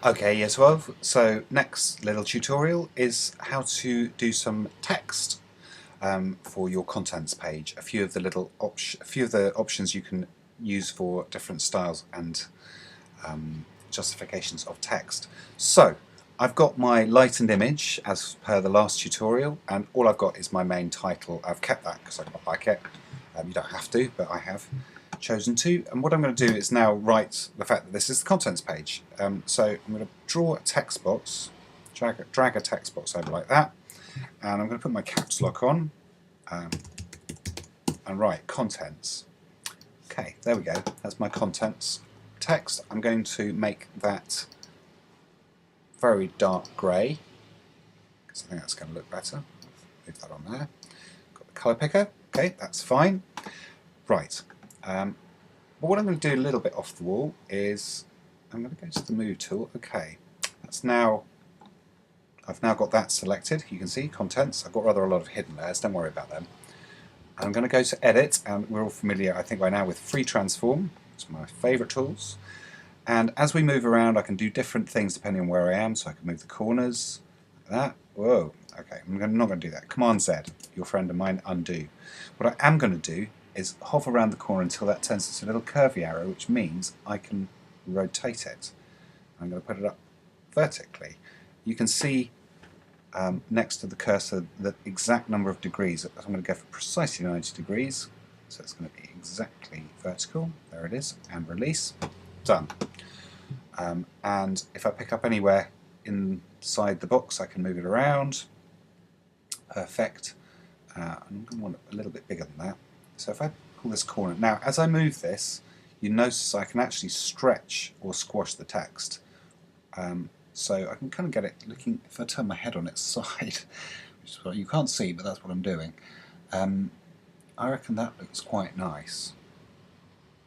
Okay, yes, well, so next little tutorial is how to do some text for your contents page. A few of the options you can use for different styles and justifications of text. So I've got my lightened image as per the last tutorial, and all I've got is my main title. I've kept that because I quite like it. You don't have to, but I have chosen to. And what I'm going to do is now write the fact that this is the contents page. So I'm going to draw a text box, drag a text box over like that, and I'm going to put my caps lock on and write contents. Okay, there we go. That's my contents text. I'm going to make that very dark grey because I think that's going to look better. Leave that on there. Got the colour picker. Okay, that's fine. Right. But what I'm going to do a little bit off the wall is I'm going to go to the move tool. Okay, that's now. I've now got that selected. You can see contents. I've got rather a lot of hidden layers. Don't worry about them. I'm going to go to edit, and we're all familiar, I think, by now with free transform. It's my favourite tools. And as we move around, I can do different things depending on where I am. So I can move the corners like that. Whoa. Okay, I'm not going to do that. Command Z, your friend of mine, undo. What I am going to do is hover around the corner until that turns into a little curvy arrow, which means I can rotate it. I'm going to put it up vertically. You can see next to the cursor the exact number of degrees. I'm going to go for precisely 90 degrees. So it's going to be exactly vertical. There it is. And release. Done. And if I pick up anywhere inside the box, I can move it around. Perfect. I'm going to want it a little bit bigger than that. So if I pull this corner, now as I move this, you notice I can actually stretch or squash the text. So I can kind of get it looking, if I turn my head on its side, which is what you can't see, but that's what I'm doing. I reckon that looks quite nice.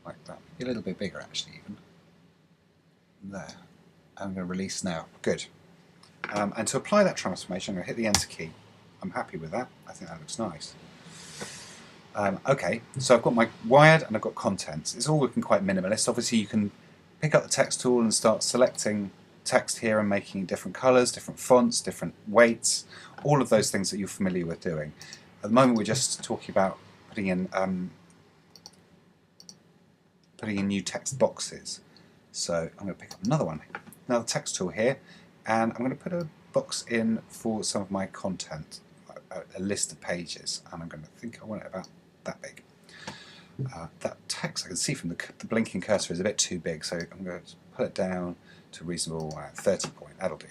Like that. A little bit bigger actually even. There. I'm going to release now. Good. And to apply that transformation, I'm going to hit the Enter key. I'm happy with that. I think that looks nice. Okay, so I've got my wired and I've got contents. It's all looking quite minimalist. Obviously you can pick up the text tool and start selecting text here and making different colours, different fonts, different weights, all of those things that you're familiar with doing. At the moment we're just talking about putting in new text boxes. So I'm going to pick up another text tool here, and I'm going to put a box in for some of my content, a list of pages, and I'm going to think I want it about that big. That text I can see from the blinking cursor is a bit too big, so I'm going to put it down to reasonable 30 point. That'll do.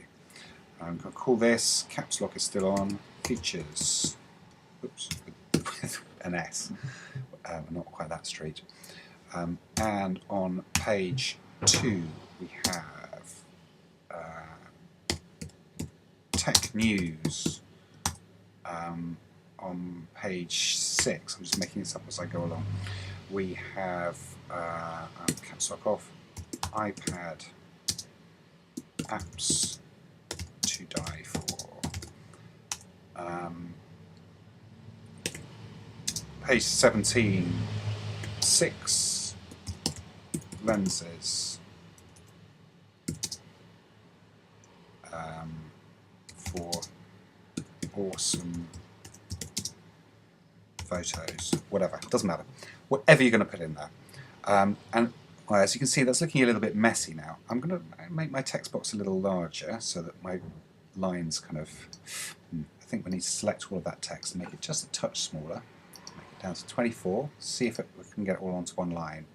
I'm going to call this, caps lock is still on, features, oops, with an S, not quite that straight. And on page 2 we have tech news. On page 6, I'm just making this up as I go along, we have caps lock off, iPad apps to die for. Page 17, 6 lenses for awesome photos, whatever, doesn't matter. Whatever you're going to put in there. And well, as you can see, that's looking a little bit messy now. I'm going to make my text box a little larger so that my lines kind of, I think we need to select all of that text and make it just a touch smaller. Make it down to 24, see if we can get it all onto one line.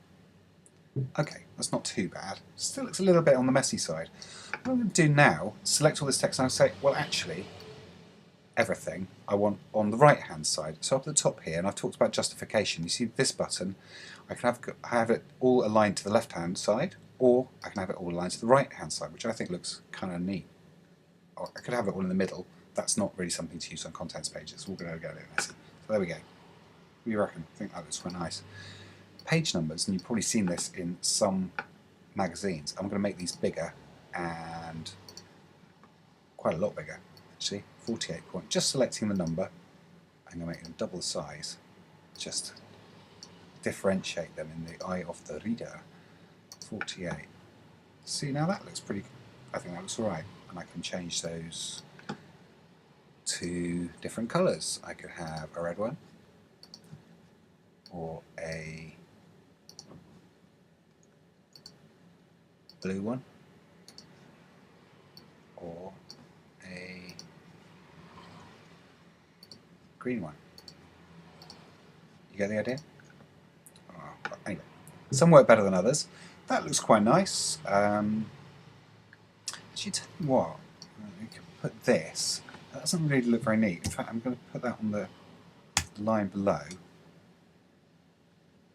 Okay, that's not too bad. Still looks a little bit on the messy side. What I'm going to do now, select all this text and I'll say, well actually, everything I want on the right hand side. So up at the top here, and I've talked about justification, you see this button, I can have it all aligned to the left hand side, or I can have it all aligned to the right hand side, which I think looks kind of neat. Or I could have it all in the middle. That's not really something to use on contents pages. We're going to get a bit messy. So there we go. What do you reckon? I think that looks quite nice. Page numbers, and you've probably seen this in some magazines. I'm going to make these bigger, and quite a lot bigger actually. 48 point. Just selecting the number, I'm going to make them double the size. Just differentiate them in the eye of the reader. 48. See, now that looks pretty. I think that looks alright. And I can change those to different colours. I could have a red one, or a blue one, or a green one. You get the idea? Oh, anyway, some work better than others. That looks quite nice. Actually, tell you what, we can put this. That doesn't really look very neat. In fact, I'm going to put that on the line below.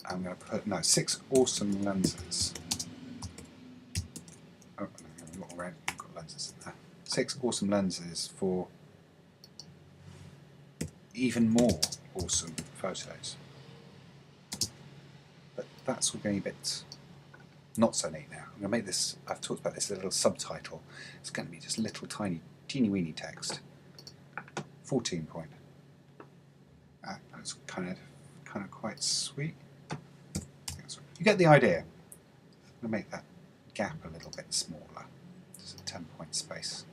I'm going to put 6 awesome lenses. Oh, I've got lenses in there. 6 awesome lenses for even more awesome photos. But that's all getting a bit not so neat now. I'm going to make this, I've talked about this, a little subtitle. It's going to be just little tiny, teeny weeny text. 14 point. That's kind of quite sweet. You get the idea. I'm going to make that gap a little bit smaller. Just a 10-point space.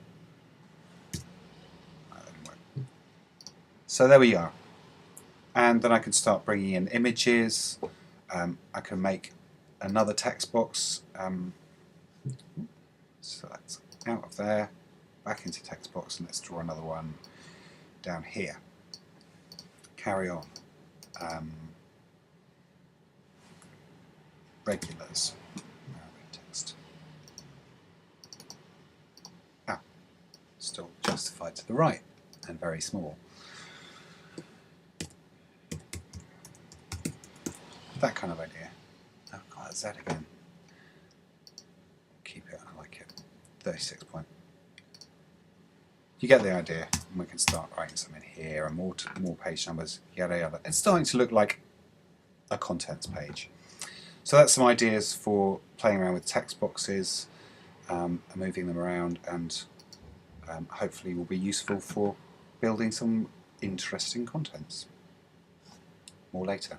So there we are. And then I can start bringing in images. I can make another text box. So that's out of there, back into text box, and let's draw another one down here. Carry on. Regulars. Text. Still justified to the right and very small. That kind of idea. Oh god, that's that again. Keep it, I like it. 36 point. You get the idea. And we can start writing some in here and more page numbers, yada yada. It's starting to look like a contents page. So that's some ideas for playing around with text boxes, and moving them around, and hopefully will be useful for building some interesting contents. More later.